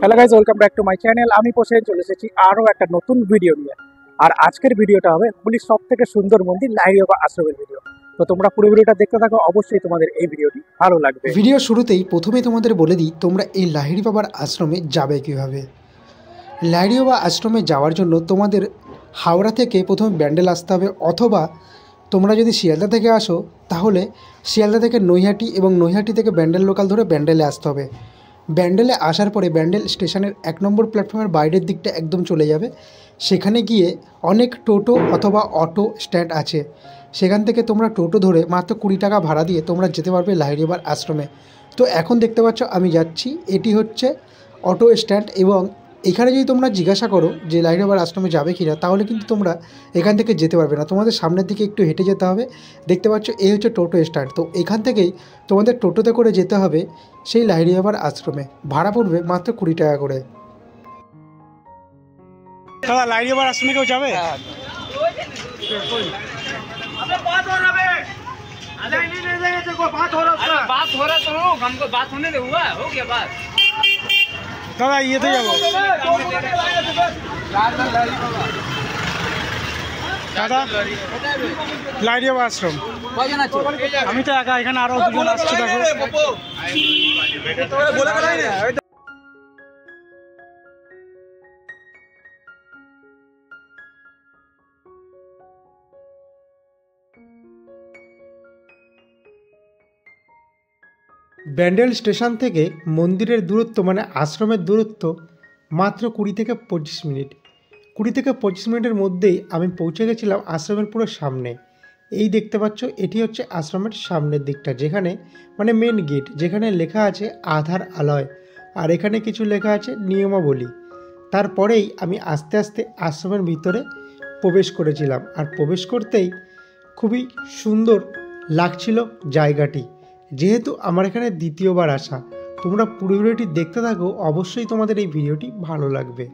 Hello guys, welcome back to my channel. আমি প্রসেন চলে এসেছি আরও একটা নতুন ভিডিও নিয়ে। আর আজকের ভিডিওটা হবে হুগলির সব থেকে সুন্দর মন্দির লাহিড়ী বাবা আশ্রমের ভিডিও। তো তোমরা পুরো ভিডিওটা দেখতে থাকো, অবশ্যই তোমাদের এই ভিডিওটি ভালো লাগবে। ভিডিও শুরুতেই প্রথমে তোমাদের বলে দিই তোমরা এই লাহিড়ী বাবার আশ্রমে যাবে কীভাবে। লাহিড়ী বাবা আশ্রমে যাওয়ার জন্য তোমাদের হাওড়া থেকে প্রথমে ব্যান্ডেল আসতে হবে, অথবা তোমরা যদি শিয়ালদা থেকে আসো তাহলে শিয়ালদা থেকে নৈহাটি এবং নৈহাটি থেকে ব্যান্ডেল লোকাল ধরে ব্যান্ডেলে আসতে হবে। ব্যান্ডেলে আসার পরে ব্যান্ডেল স্টেশনের 1 নম্বর প্ল্যাটফর্মের বাইরের দিকটা একদম চলে যাবে। সেখানে গিয়ে অনেক টোটো অথবা অটো স্ট্যান্ড আছে, সেখান থেকে তোমরা টোটো ধরে মাত্র 20 টাকা ভাড়া দিয়ে তোমরা যেতে পারবে লাহিড়ী বাবার আশ্রমে। তো এখন দেখতে পাচ্ছ আমি যাচ্ছি, এটি হচ্ছে অটো স্ট্যান্ড। এবং এখানে যদি তোমরা জিজ্ঞাসা করো যে লাহিড়ী বাবার আশ্রমে যাবে কিনা, তাহলে কিন্তু তোমরা এখান থেকে যেতে পারবে না, তোমাদের সামনের দিকে একটু হেঁটে যেতে হবে। দেখতে পাচ্ছ এই হচ্ছে টোটো স্ট্যান্ড। তো এখান থেকেই তোমাদের টোটোতে করে যেতে হবে সেই লাহিড়ী বাবার আশ্রমে। ভাড়া পড়বে মাত্র 20 টাকা করে। দাদা, লাহিড়ী বাবার আশ্রমে কেউ যাবে? দাদা, ইয়েতে যাবো। দাদা, লাহিড়ী বাবা আশ্রম আমি তো একা, এখানে আরো দুজন আসছে দেখো। ব্যান্ডেল স্টেশন থেকে মন্দিরের দূরত্ব মানে আশ্রমের দূরত্ব মাত্র 20 থেকে 25 মিনিট। 20 থেকে 25 মিনিটের মধ্যেই আমি পৌঁছে গেছিলাম আশ্রমের পুরো সামনে। এই দেখতে পাচ্ছ এটি হচ্ছে আশ্রমের সামনের দিকটা, যেখানে মানে মেন গেট, যেখানে লেখা আছে আধার আলয়, আর এখানে কিছু লেখা আছে নিয়মাবলী। তারপরেই আমি আস্তে আস্তে আশ্রমের ভিতরে প্রবেশ করেছিলাম। আর প্রবেশ করতেই খুবই সুন্দর লাগছিল জায়গাটি, যেহেতু আমার এখানে দ্বিতীয়বার আসা। তোমরা পুরো ভিডিওটি দেখতে থাকো, অবশ্যই তোমাদের এই ভিডিওটি ভালো লাগবে।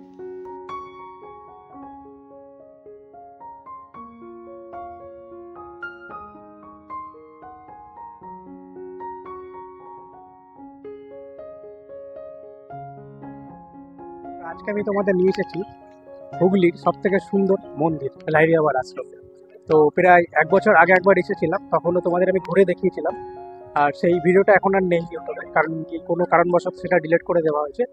আজকে আমি তোমাদের নিয়ে এসেছি হুগলির সব থেকে সুন্দর মন্দির লাহিড়ী বাবার আশ্রম। তো প্রায় 1 বছর আগে একবার এসেছিলাম, তখনও তোমাদের আমি ঘুরে দেখিয়েছিলাম। আর সেই ভিডিওটা এখন আর নেই ইউটিউবে, কারণ কি কোনো কারণবশত সেটা ডিলিট করে দেওয়া হয়েছে।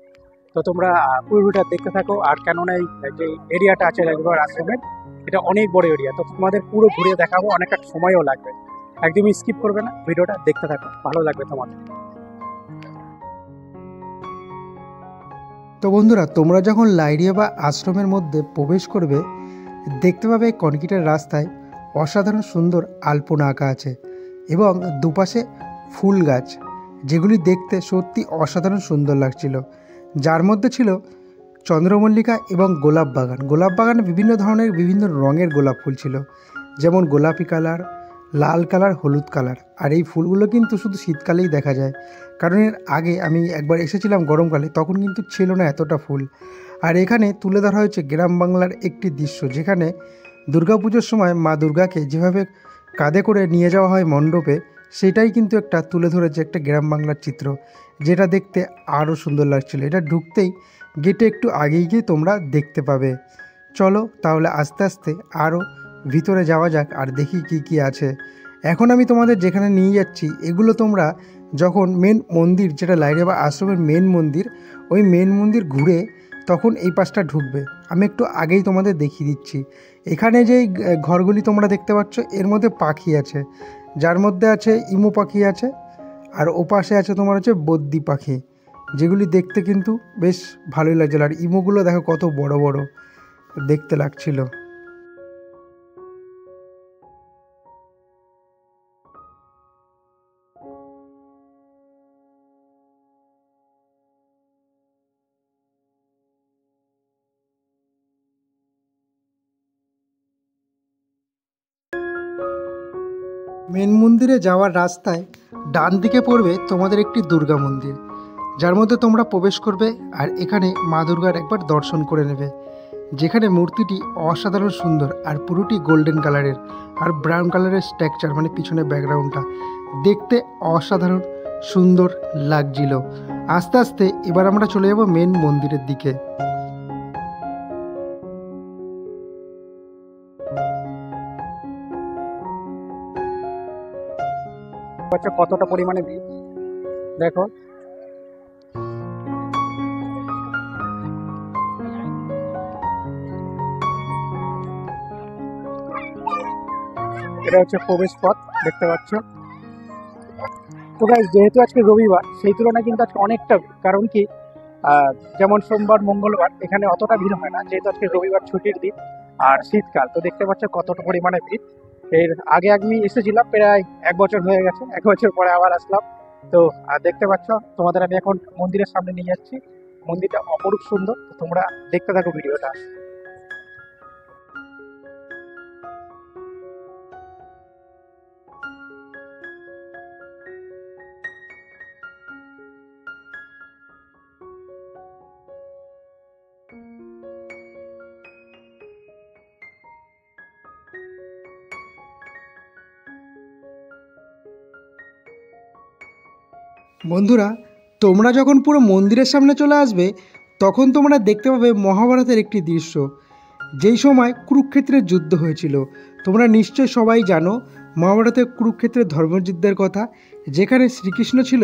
তো তোমরা পুরো ভিডিওটা দেখতে থাকো। আর কেননা এই যে এরিয়াটা আছে লাহিড়ী বাবার আশ্রমের, এটা অনেক বড় এরিয়া, তো তোমাদের পুরো ঘুরে দেখাবো, অনেকটা সময়ও লাগবে। একদমই স্কিপ করবে না, ভিডিওটা দেখতে থাকো, ভালো লাগবে তোমাদের। তো বন্ধুরা, তোমরা যখন লাহিড়ী বাবা আশ্রমের মধ্যে প্রবেশ করবে, দেখতে পাবে কনক্রিটের রাস্তায় অসাধারণ সুন্দর আলপনা আঁকা আছে এবং দুপাশে ফুল গাছ, যেগুলি দেখতে সত্যি অসাধারণ সুন্দর লাগছিল। যার মধ্যে ছিল চন্দ্রমল্লিকা এবং গোলাপ বাগান। গোলাপ বাগানে বিভিন্ন ধরনের বিভিন্ন রঙের গোলাপ ফুল ছিল, যেমন গোলাপি কালার, লাল কালার, হলুদ কালার। আর এই ফুলগুলো কিন্তু শুধু শীতকালেই দেখা যায়, কারণ এর আগে আমি একবার এসেছিলাম গরমকালে, তখন কিন্তু ছিল না এতটা ফুল। আর এখানে তুলে ধরা হয়েছে গ্রাম বাংলার একটি দৃশ্য, যেখানে দুর্গাপুজোর সময় মা দুর্গাকে যেভাবে কাঁধে করে নিয়ে যাওয়া হয় মণ্ডপে, সেটাই কিন্তু একটা তুলে ধরেছে একটা গ্রাম বাংলার চিত্র, যেটা দেখতে আরও সুন্দর লাগছিল। এটা ঢুকতেই গেটে একটু আগেই গিয়ে তোমরা দেখতে পাবে। চলো তাহলে আস্তে আস্তে আরও ভিতরে যাওয়া যাক আর দেখি কি কি আছে। এখন আমি তোমাদের যেখানে নিয়ে যাচ্ছি, এগুলো তোমরা যখন মেন মন্দির, যেটা লাহিড়ী বাবা আশ্রমের মেন মন্দির, ওই মেন মন্দির ঘুরে তখন এই পাশটা ঢুকবে। আমি একটু আগেই তোমাদের দেখিয়ে দিচ্ছি। এখানে যেই ঘরগুলি তোমরা দেখতে পাচ্ছ, এর মধ্যে পাখি আছে, যার মধ্যে আছে ইমু পাখি আছে, আর ওপাশে আছে তোমার হচ্ছে বদ্যি পাখি, যেগুলি দেখতে কিন্তু বেশ ভালোই লাগছিল। আর ইমুগুলো দেখো কত বড় বড় দেখতে লাগছিল। মেন মন্দিরে যাওয়ার রাস্তায় ডান দিকে পড়বে তোমাদের একটি দুর্গা মন্দির, যার মধ্যে তোমরা প্রবেশ করবে আর এখানে মা দুর্গার একবার দর্শন করে নেবে, যেখানে মূর্তিটি অসাধারণ সুন্দর আর পুরোটি গোল্ডেন কালারের আর ব্রাউন কালারের স্ট্রাকচার, মানে পিছনে ব্যাকগ্রাউন্ডটা দেখতে অসাধারণ সুন্দর লাগছিল। আস্তে আস্তে এবার আমরা চলে যাব মেন মন্দিরের দিকে। কতটা পরিমাণে ভিড় দেখো। এটা হচ্ছে প্রবেশ পথ, দেখতে পাচ্ছ। তো গাইস, যেহেতু আজকে রবিবার, সেই তুলনায় কিন্তু আজকে অনেকটা ভিড়। কারণ কি, যেমন সোমবার মঙ্গলবার এখানে অতটা ভিড় হয় না, যেহেতু আজকে রবিবার ছুটির দিন আর শীতকাল। তো দেখতে পাচ্ছ কতটা পরিমাণে ভিড়। এর আগে আমি এসেছিলাম, প্রায় 1 বছর হয়ে গেছে, 1 বছর পরে আবার আসলাম। তো দেখতে পাচ্ছ, তোমাদের আমি এখন মন্দিরের সামনে নিয়ে যাচ্ছি। মন্দিরটা অপরূপ সুন্দর, তো তোমরা দেখতে থাকো ভিডিওটা। বন্ধুরা, তোমরা যখন পুরো মন্দিরের সামনে চলে আসবে তখন তোমরা দেখতে পাবে মহাভারতের একটি দৃশ্য, যেই সময় কুরুক্ষেত্রের যুদ্ধ হয়েছিল। তোমরা নিশ্চয় সবাই জানো মহাভারতের কুরুক্ষেত্রের ধর্মযুদ্ধের কথা, যেখানে শ্রীকৃষ্ণ ছিল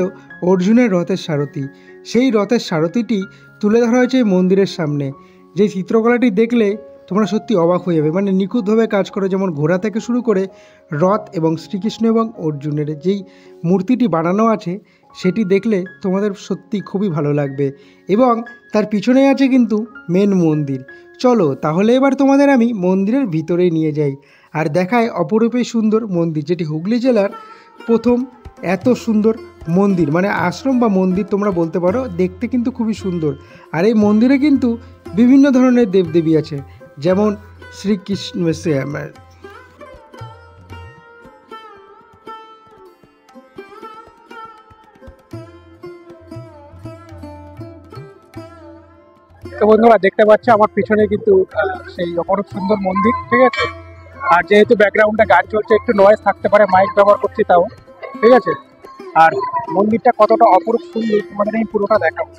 অর্জুনের রথের সারথি। সেই রথের সারথিটি তুলে ধরা হয়েছে এই মন্দিরের সামনে। যে চিত্রকলাটি দেখলে তোমরা সত্যি অবাক হয়ে যাবে, মানে নিখুঁতভাবে কাজ করে, যেমন ঘোড়া থেকে শুরু করে রথ এবং শ্রীকৃষ্ণ এবং অর্জুনের যেই মূর্তিটি বানানো আছে সেটি দেখলে তোমাদের সত্যি খুবই ভালো লাগবে। এবং তার পিছনে আছে কিন্তু মেন মন্দির। চলো তাহলে এবার তোমাদের আমি মন্দিরের ভিতরেই নিয়ে যাই আর দেখায় অপরূপে সুন্দর মন্দির, যেটি হুগলি জেলার প্রথম এত সুন্দর মন্দির, মানে আশ্রম বা মন্দির তোমরা বলতে পারো। দেখতে কিন্তু খুবই সুন্দর। আর এই মন্দিরে কিন্তু বিভিন্ন ধরনের দেবদেবী আছে, যেমন শ্রীকৃষ্ণ, তো বন্ধুরা দেখতে পাচ্ছ আমার পিছনে কিন্তু সেই অপরূপ সুন্দর মন্দির, ঠিক আছে। আর যেহেতু ব্যাকগ্রাউন্ডে গান চলছে, একটু নয়েজ থাকতে পারে, মাইক ব্যবহার করছি তাও, ঠিক আছে। আর মন্দিরটা কতটা অপরূপ সুন্দর তোমাদের আমি পুরোটা দেখাবো।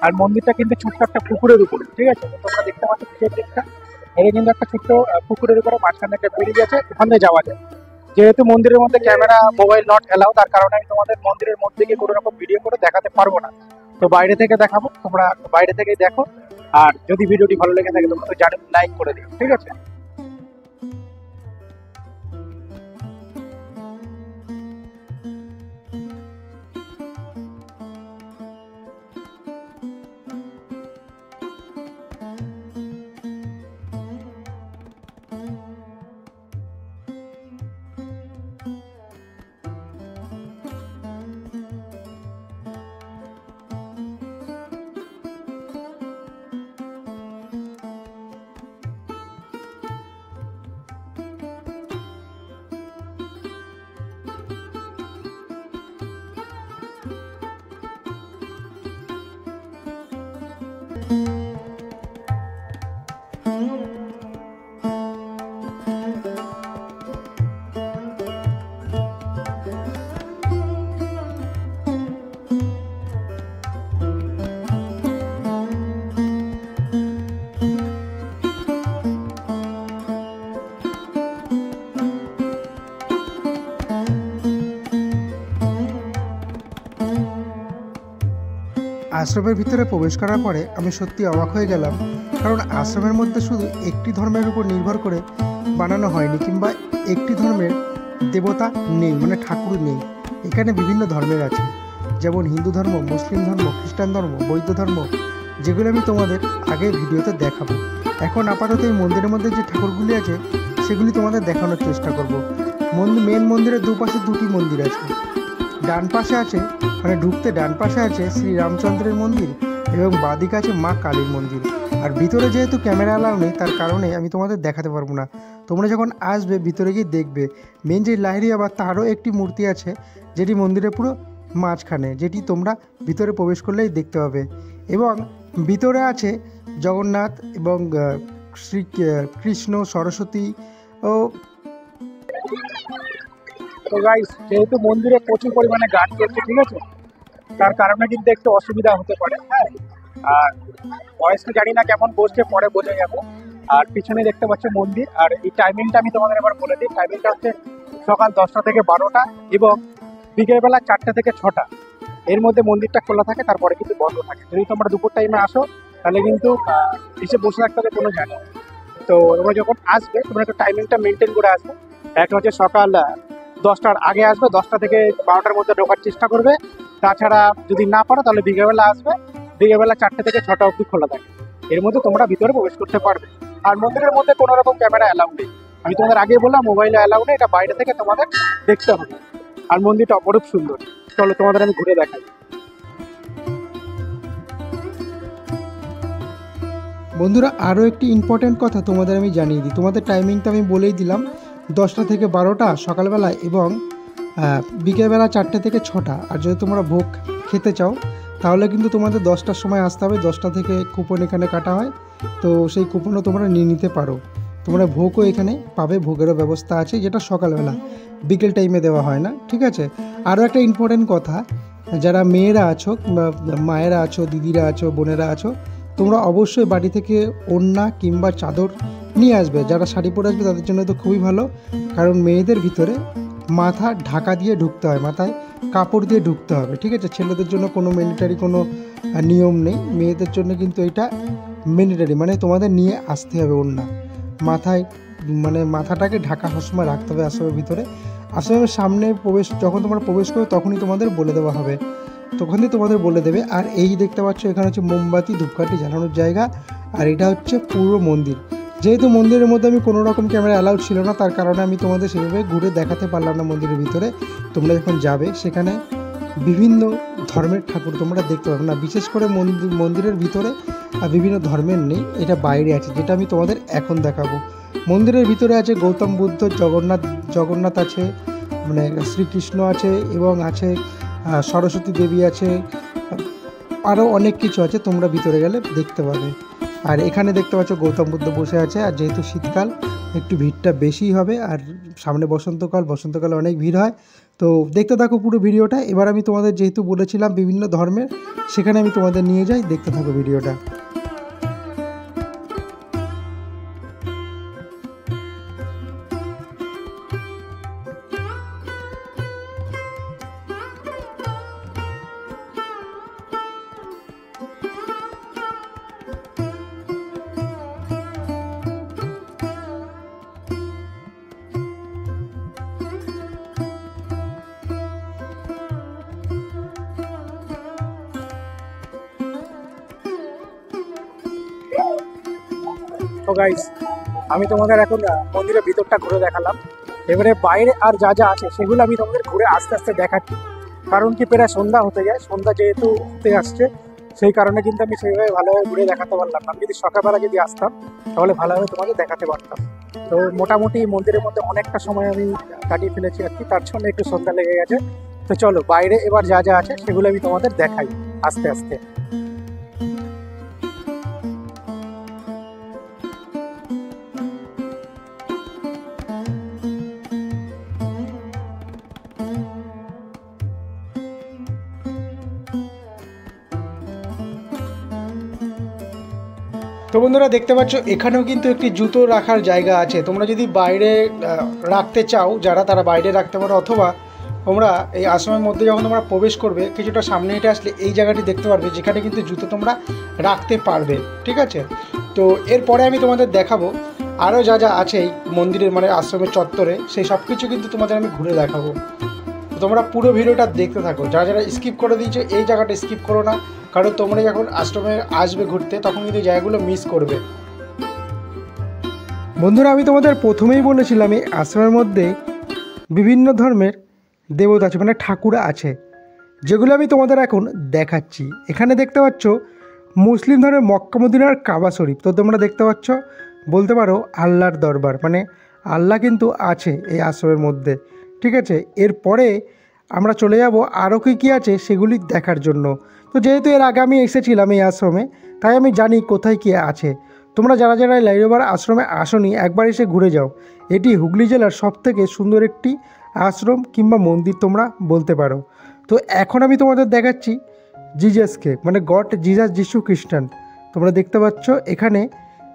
আর মন্দিরটা কিন্তু ছোট্ট একটা পুকুরের উপরে, ঠিক আছে। তো তোমরা দেখতে পাচ্ছ পিছের দিকটা, এটা কিন্তু একটা ছোট্ট পুকুরের উপরে মাঝখানে একটা ব্রিজ আছে, ওখান দিয়ে যাওয়া যায়। যেহেতু মন্দিরের মধ্যে ক্যামেরা মোবাইল নট অ্যালাউ, তার কারণে আমি তোমাদের মন্দিরের মধ্যে গিয়ে কোনো রকম ভিডিও করে দেখাতে পারবো না। তো বাইরে থেকে দেখাবো, তোমরা বাইরে থেকেই দেখো। আর যদি ভিডিওটি ভালো লেগে থাকে তোমরা তো জানো, লাইক করে দিও, ঠিক আছে। আশ্রমের ভিতরে প্রবেশ করার পরে আমি সত্যি অবাক হয়ে গেলাম, কারণ আশ্রমের মধ্যে শুধু একটি ধর্মের উপর নির্ভর করে বানানো হয়নি, কিংবা একটি ধর্মের দেবতা নেই, মানে ঠাকুর নেই। এখানে বিভিন্ন ধর্মের আছে, যেমন হিন্দু ধর্ম, মুসলিম ধর্ম, খ্রিস্টান ধর্ম, বৌদ্ধ ধর্ম, যেগুলো আমি তোমাদের আগের ভিডিওতে দেখাবো। এখন আপাতত এই মন্দিরের মধ্যে যে ঠাকুরগুলি আছে সেগুলি তোমাদের দেখানোর চেষ্টা করব। মেন মন্দিরের দুপাশে দুটি মন্দির আছে। ডান পাশে আছে, মানে ঢুকতে ডান পাশে আছে শ্রী রামচন্দ্রের মন্দির, এবং বাঁদিকে আছে মা কালীর মন্দির। আর ভিতরে যেহেতু ক্যামেরা অ্যালাউ নেই, তার কারণে আমি তোমাদের দেখাতে পারবো না। তোমরা যখন আসবে ভিতরে গিয়ে দেখবে মেন যে লাহিড়ী বাবা, তারও একটি মূর্তি আছে, যেটি মন্দিরের পুরো মাঝখানে, যেটি তোমরা ভিতরে প্রবেশ করলেই দেখতে পাবে। এবং ভিতরে আছে জগন্নাথ এবং শ্রী কৃষ্ণ, সরস্বতী ও। তো গাইস, যেহেতু মন্দিরে প্রচুর পরিমাণে গান চলছে, ঠিক আছে, তার কারণে কিন্তু একটু অসুবিধা হতে পারে। হ্যাঁ, আর ভয়েসটা জানি না কেমন বসছে, পরে বোঝা যাবে। আর পিছনে দেখতে পাচ্ছ মন্দির। আর এই টাইমিংটা আমি তোমাদের এবার বলে দিই। টাইমিংটা হচ্ছে সকাল 10টা থেকে 12টা এবং বিকেলবেলা 4টে থেকে 6টা, এর মধ্যে মন্দিরটা খোলা থাকে, তারপরে কিন্তু বন্ধ থাকে। যদি তোমরা দুপুর টাইমে আসো তাহলে কিন্তু এসে বসে থাকতে হবে কোনো জায়গায়। তো তোমরা যখন আসবে তোমরা একটু টাইমিংটা মেনটেন করে আসবে। একটা হচ্ছে সকাল 10টার আগে আসবে, 10টা থেকে 12টার মধ্যে ঢোকার চেষ্টা করবে। তাছাড়া যদি না পারো তাহলে বিকেলবেলা আসবে, বিকেলবেলা 4টে থেকে 6টা অবধি খোলা থাকে, এর মধ্যে তোমরা ভিতরে প্রবেশ করতে পারবে। আর মন্দিরের মধ্যে কোনো রকম ক্যামেরা অ্যালাউ নেই, আমি তোমাদের আগে বললাম মোবাইলে অ্যালাউ নেই, এটা বাইরে থেকে তোমাদের দেখতে হবে। আর মন্দিরটা অপরূপ সুন্দর, চলো তোমাদের আমি ঘুরে দেখাই। বন্ধুরা, আরও একটি ইম্পর্ট্যান্ট কথা তোমাদের আমি জানিয়ে দিই। তোমাদের টাইমিংটা আমি বলেই দিলাম, 10টা থেকে 12টা সকালবেলা এবং বিকেলবেলা 4টে থেকে 6টা। আর যদি তোমরা ভোগ খেতে চাও তাহলে কিন্তু তোমাদের 10টার সময় আসতে হবে। 10টা থেকে কুপন এখানে কাটা হয়, তো সেই কুপনও তোমরা নিয়ে নিতে পারো। তোমরা ভোগও এখানে পাবে, ভোগেরও ব্যবস্থা আছে, যেটা সকালবেলা, বিকেল টাইমে দেওয়া হয় না, ঠিক আছে। আরও একটা ইম্পর্ট্যান্ট কথা, যারা মেয়েরা আছো, মায়েরা আছো, দিদিরা আছো, বোনেরা আছো, তোমরা অবশ্যই বাড়ি থেকে ওড়না কিংবা চাদর নিয়ে আসবে। যারা শাড়ি পরে আসবে তাদের জন্য তো খুবই ভালো, কারণ মেয়েদের ভিতরে মাথা ঢাকা দিয়ে ঢুকতে হয়, মাথায় কাপড় দিয়ে ঢুকতে হবে, ঠিক আছে। ছেলেদের জন্য কোনো ম্যান্ডেটরি কোনো নিয়ম নেই, মেয়েদের জন্য কিন্তু এটা ম্যান্ডেটরি, মানে তোমাদের নিয়ে আসতে হবে ওড়না। মাথায় মানে মাথাটাকে ঢাকা সবসময় রাখতে হবে আশ্রমের ভিতরে। আশ্রমের সামনে প্রবেশ, যখন তোমরা প্রবেশ করবে তখনই তোমাদের বলে দেওয়া হবে, তখনই তোমাদের বলে দেবে। আর এই দেখতে পাচ্ছ এখানে হচ্ছে মোমবাতি ধূপকাঠি জ্বালানোর জায়গা, আর এটা হচ্ছে পুরো মন্দির। যেহেতু মন্দিরের মধ্যে আমি কোনো রকম ক্যামেরা অ্যালাউড ছিল না, তার কারণে আমি তোমাদের সেভাবে ঘুরে দেখাতে পারলাম না মন্দিরের ভিতরে। তোমরা যখন যাবে সেখানে বিভিন্ন ধর্মের ঠাকুর তোমরা দেখতে পাবে না, বিশেষ করে মন্দিরের ভিতরে বিভিন্ন ধর্মের নেই, এটা বাইরে আছে, যেটা আমি তোমাদের এখন দেখাবো। মন্দিরের ভিতরে আছে গৌতম বুদ্ধ, জগন্নাথ আছে, মানে শ্রীকৃষ্ণ আছে, এবং আছে সরস্বতী দেবী আছে, আরও অনেক কিছু আছে, তোমরা ভিতরে গেলে দেখতে পাবে। আর এখানে দেখতে পাচ্ছ গৌতম বুদ্ধ বসে আছে। আর যেহেতু শীতকাল একটু ভিড়টা বেশি হবে, আর সামনে বসন্তকালে অনেক ভিড় হয়। তো দেখতে থাকো পুরো ভিডিওটা। এবার আমি তোমাদের যেহেতু বলেছিলাম বিভিন্ন ধর্মের, সেখানে আমি তোমাদের নিয়ে যাই, দেখতে থাকো ভিডিওটা। তো গাইস, আমি তোমাদের এখন মন্দিরের ভিতরটা ঘুরে দেখালাম। এবারে বাইরে আর যা যা আছে সেগুলো আমি তোমাদের ঘুরে আস্তে আস্তে দেখাচ্ছি, কারণ কি প্রায় সন্ধ্যা হতে যায়, সন্ধ্যা যেহেতু হতে আসছে সেই কারণে কিন্তু আমি সেইভাবে ভালোভাবে ঘুরে দেখাতে পারলাম না। আমি যদি সকালবেলা যদি আসতাম তাহলে ভালোভাবে তোমাদের দেখাতে পারতাম। তো মোটামুটি মন্দিরের মধ্যে অনেকটা সময় আমি কাটিয়ে ফেলেছি আর কি, তার জন্য একটু সন্ধ্যা লেগে গেছে। তো চলো বাইরে এবার যা যা আছে সেগুলো আমি তোমাদের দেখাই আস্তে আস্তে। তো বন্ধুরা দেখতে পাচ্ছ এখানেও কিন্তু একটি জুতো রাখার জায়গা আছে। তোমরা যদি বাইরে রাখতে চাও, তারা বাইরে রাখতে পারো, অথবা তোমরা এই আশ্রমের মধ্যে যখন তোমরা প্রবেশ করবে কিছুটা সামনে হেঁটে আসলে এই জায়গাটি দেখতে পারবে, যেখানে কিন্তু জুতো তোমরা রাখতে পারবে, ঠিক আছে। তো এরপরে আমি তোমাদের দেখাবো আরও যা যা আছে এই মন্দিরের, মানে আশ্রমের চত্বরে, সেই সব কিছু কিন্তু তোমাদের আমি ঘুরে দেখাবো। তোমরা পুরো ভিডিওটা দেখতে থাকো। যারা স্কিপ করে দিয়েছো এই জায়গাটা স্কিপ করো না, কারণ তোমরা যখন আশ্রমে আসবে ঘুরতে তখন কিন্তু জায়গাগুলো মিস করবে। বন্ধুরা, আমি তোমাদের প্রথমেই বলেছিলাম এই আশ্রমের মধ্যে বিভিন্ন ধর্মের দেবতা আছে, মানে ঠাকুর আছে, যেগুলো আমি তোমাদের এখন দেখাচ্ছি। এখানে দেখতে পাচ্ছ মুসলিম ধর্মের মক্কা মদিনার কাবা শরীফ। তো তোমরা দেখতে পাচ্ছ, বলতে পারো আল্লাহর দরবার, মানে আল্লাহ কিন্তু আছে এই আশ্রমের মধ্যে, ঠিক আছে। এরপরে আমরা চলে যাব আরও কী আছে সেগুলি দেখার জন্য। তো যেহেতু এর আগে আমি এসেছিলাম এই আশ্রমে, তাই আমি জানি কোথায় কী আছে। তোমরা যারা লাইরিয়া আশ্রমে আসোনি একবার এসে ঘুরে যাও। এটি হুগলি জেলার সবথেকে সুন্দর একটি আশ্রম কিংবা মন্দির তোমরা বলতে পারো। তো এখন আমি তোমাদের দেখাচ্ছি জিজাসকে, মানে গড জিজাস যিশু খ্রিস্টান। তোমরা দেখতে পাচ্ছ এখানে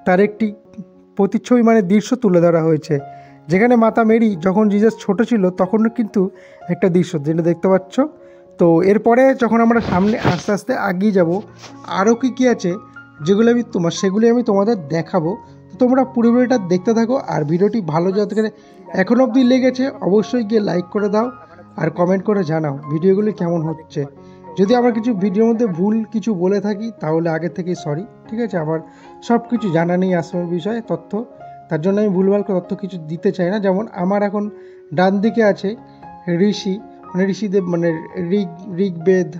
তার একটি প্রতিচ্ছবি মানে দৃশ্য তুলে ধরা হয়েছে, যেখানে মাতা মেরি যখন জিজাস ছোট ছিল তখন কিন্তু একটা দৃশ্য যেটা দেখতে পাচ্ছ। তো এরপরে যখন আমরা সামনে আস্তে আস্তে এগিয়ে যাব, আরও কী আছে সেগুলি আমি তোমাদের দেখাবো। তো তোমরা পুরো ভিডিওটা দেখতে থাকো, আর ভিডিওটি ভালো যাতে এখন অবধি লেগেছে অবশ্যই গিয়ে লাইক করে দাও আর কমেন্ট করে জানাও ভিডিওগুলি কেমন হচ্ছে। যদি আমার কিছু ভিডিওর মধ্যে ভুল কিছু বলে থাকি তাহলে আগে থেকেই সরি, ঠিক আছে? আমার সব কিছু জানা নেই আশ্রমের বিষয়ে তথ্য, তার জন্য আমি ভুলভাল তথ্য কিছু দিতে চাই না। যেমন আমার এখন ডান দিকে আছে ঋষি, মানে ঋষিদেব, মানে ঋগ্বেদ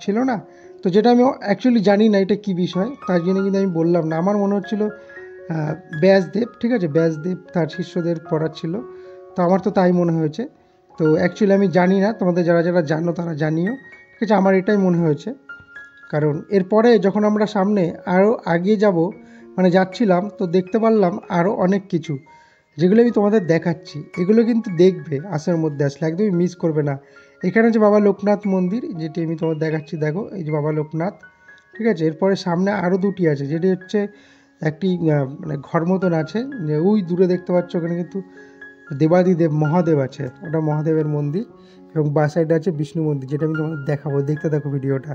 ছিল না, তো যেটা আমি অ্যাকচুয়ালি জানি না এটা কী বিষয়, তার জন্য কিন্তু আমি বললাম না। আমার মনে হচ্ছিলো ব্যাসদেব, ঠিক আছে, ব্যাসদেব তার শিষ্যদের পড়াচ্ছিল, তো আমার তো তাই মনে হয়েছে। তো অ্যাকচুয়ালি আমি জানি না, তোমাদের যারা যারা জানো তারা জানিও, ঠিক আছে? আমার এটাই মনে হয়েছে। কারণ এরপরে যখন আমরা সামনে আরও এগিয়ে যাব, মানে যাচ্ছিলাম, তো দেখতে পারলাম আরও অনেক কিছু, যেগুলো আমি তোমাদের দেখাচ্ছি। এগুলো কিন্তু দেখবে আসার মধ্যে আসলে, একদমই মিস করবে না। এখানে যে বাবা লোকনাথ মন্দির, যেটি আমি তোমাদের দেখাচ্ছি, দেখো এই যে বাবা লোকনাথ, ঠিক আছে? এরপরে সামনে আরও দুটি আছে, যেটি হচ্ছে একটি মানে ঘর মতন আছে, যে ওই দূরে দেখতে পাচ্ছ ওখানে কিন্তু দেবাদিদেব মহাদেব আছে, ওটা মহাদেবের মন্দির। এবং বা সাইডে আছে বিষ্ণু মন্দির, যেটা আমি তোমাদের দেখাবো, দেখতে দেখো ভিডিওটা।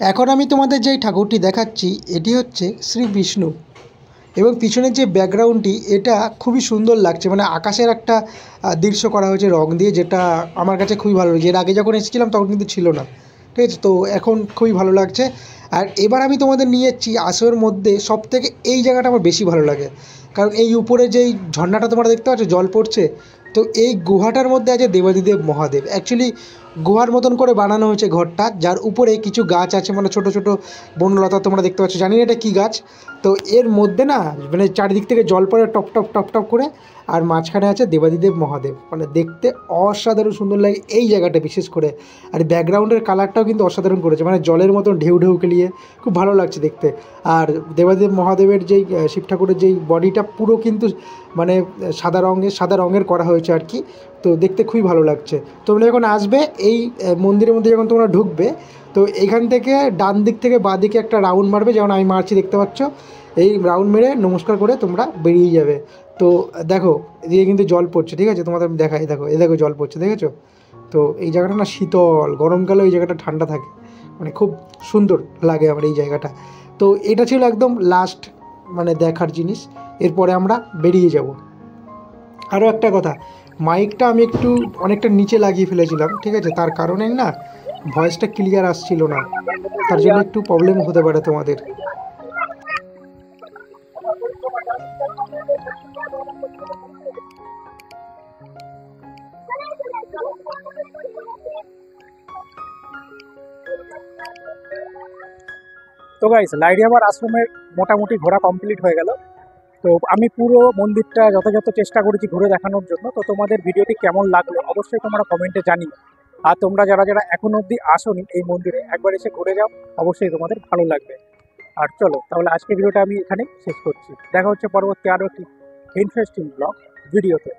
এখন আমি তোমাদের যেই ঠাকুরটি দেখাচ্ছি এটি হচ্ছে শ্রী বিষ্ণু, এবং পিছনের যে ব্যাকগ্রাউন্ডটি এটা খুবই সুন্দর লাগছে, মানে আকাশের একটা দৃশ্য করা হয়েছে রং দিয়ে, যেটা আমার কাছে খুবই ভালো লাগছে। এর আগে যখন এসেছিলাম তখন কিন্তু ছিল না, ঠিক আছে? তো এখন খুবই ভালো লাগছে। আর এবার আমি তোমাদের নিয়ে যাচ্ছি আসামের মধ্যে সবথেকে এই জায়গাটা আমার বেশি ভালো লাগে, কারণ এই উপরে যেই ঝর্ণাটা তোমরা দেখতে পাচ্ছ জল পড়ছে, তো এই গুহাটার মধ্যে আছে দেবাদিদেব মহাদেব। অ্যাকচুয়ালি গুহার মতন করে বানানো হয়েছে ঘরটা, যার উপরে কিছু গাছ আছে, মানে ছোটো ছোটো বনলতা তোমরা দেখতে পাচ্ছ, জানি না এটা কী গাছ। তো এর মধ্যে না মানে চারিদিক থেকে জল পড়ে টপ টপ টপ টপ করে, আর মাঝখানে আছে দেবাদিদেব মহাদেব, মানে দেখতে অসাধারণ সুন্দর লাগে এই জায়গাটা বিশেষ করে। আর ব্যাকগ্রাউন্ডের কালারটাও কিন্তু অসাধারণ করেছে, মানে জলের মতন ঢেউ ঢেউ খেলিয়ে খুব ভালো লাগছে দেখতে। আর দেবাদিদেব মহাদেবের যেই শিব ঠাকুরের যেই বডিটা পুরো কিন্তু মানে সাদা রঙের করা হয়েছে আর কি, তো দেখতে খুবই ভালো লাগছে। তোমরা যখন আসবে এই মন্দিরের মধ্যে যখন তোমরা ঢুকবে, তো এখান থেকে ডান দিক থেকে বাঁ দিকে একটা রাউন্ড মারবে, যেমন আমি মারছি দেখতে পাচ্ছ, এই রাউন্ড মেরে নমস্কার করে তোমরা বেরিয়ে যাবে। তো দেখো এদিকে কিন্তু জল পড়ছে, ঠিক আছে? তোমাদের আমি দেখাই, দেখো এ দেখো জল পড়ছে, দেখেছো? তো এই জায়গাটা না শীতল, গরমকালে এই জায়গাটা ঠান্ডা থাকে, মানে খুব সুন্দর লাগে আমার এই জায়গাটা। তো এটা ছিল একদম লাস্ট মানে দেখার জিনিস, এরপরে আমরা বেরিয়ে যাব। আরও একটা কথা, মাইকটা আমি একটু অনেকটা নিচে লাগিয়ে ফেলেছিলাম, ঠিক আছে? তার কারণে না ভয়েসটা ক্লিয়ার আসছিল না, তার জন্য একটু প্রবলেম হতে পারে তোমাদের। তো গাইস, লাইরিয়াবার আশ্রমের মোটামুটি ঘোরা কমপ্লিট হয়ে গেল। তো আমি পুরো মন্দিরটা যথাযথ চেষ্টা করেছি ঘুরে দেখানোর জন্য। তো তোমাদের ভিডিওটি কেমন লাগলো অবশ্যই তোমরা কমেন্টে জানিও। আর তোমরা যারা যারা এখন অবধি আসোনি এই মন্দিরে, একবার এসে ঘুরে যাও, অবশ্যই তোমাদের ভালো লাগবে। আর চলো তাহলে আজকের ভিডিওটা আমি এখানে শেষ করছি। দেখা হচ্ছে পরবর্তী আরও একটি ইন্টারেস্টিং ব্লগ ভিডিওতে।